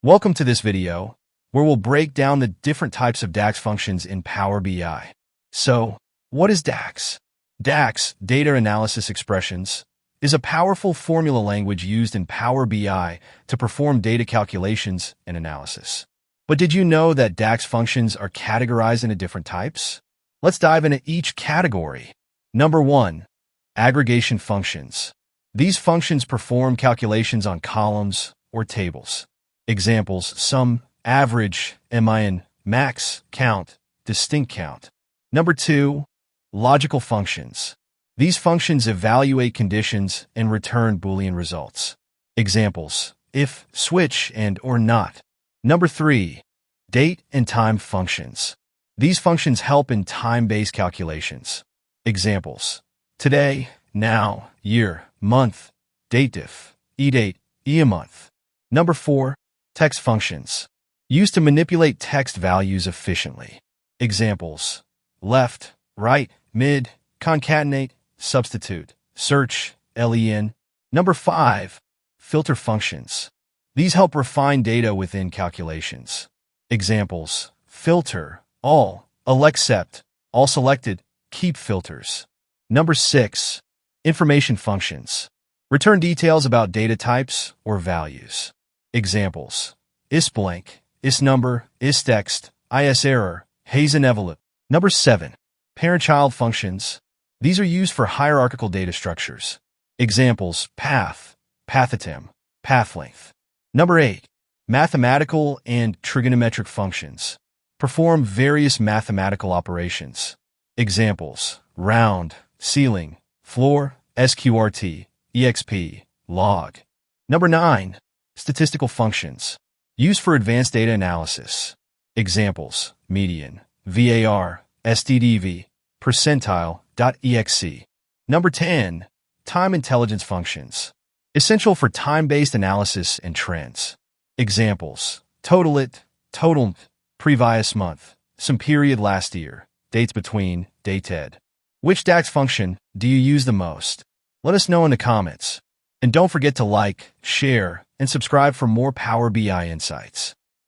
Welcome to this video, where we'll break down the different types of DAX functions in Power BI. So, what is DAX? DAX, Data Analysis Expressions, is a powerful formula language used in Power BI to perform data calculations and analysis. But did you know that DAX functions are categorized into different types? Let's dive into each category. Number 1. Aggregation functions. These functions perform calculations on columns or tables. Examples: sum, average, min, max, count, distinct count. Number 2. Logical functions. These functions evaluate conditions and return Boolean results. Examples: if, switch, and or not. Number 3. Date and time functions. These functions help in time-based calculations. Examples: today, now, year, month, dative, edate, a month. Number 4. Text functions. Used to manipulate text values efficiently. Examples: left, right, mid, concatenate, substitute, search, len. Number 5. Filter functions. These help refine data within calculations. Examples: filter, all except, all selected, keep filters. Number 6. Information functions. Return details about data types or values. Examples: isBlank, isNumber, isText, isError, hasEnvelope. Number 7. Parent-child functions. These are used for hierarchical data structures. Examples: path, pathitem, pathlength. Number 8. Mathematical and trigonometric functions. Perform various mathematical operations. Examples: round, ceiling, floor, sqrt, exp, log. Number 9. Statistical functions. Used for advanced data analysis. Examples: median, var, stdv, percentile.exe. Number 10. Time intelligence functions. Essential for time-based analysis and trends. Examples: totalit, total, previous month, some period last year, dates between, dated. Which DAX function do you use the most? Let us know in the comments. And don't forget to like, share, and subscribe for more Power BI insights.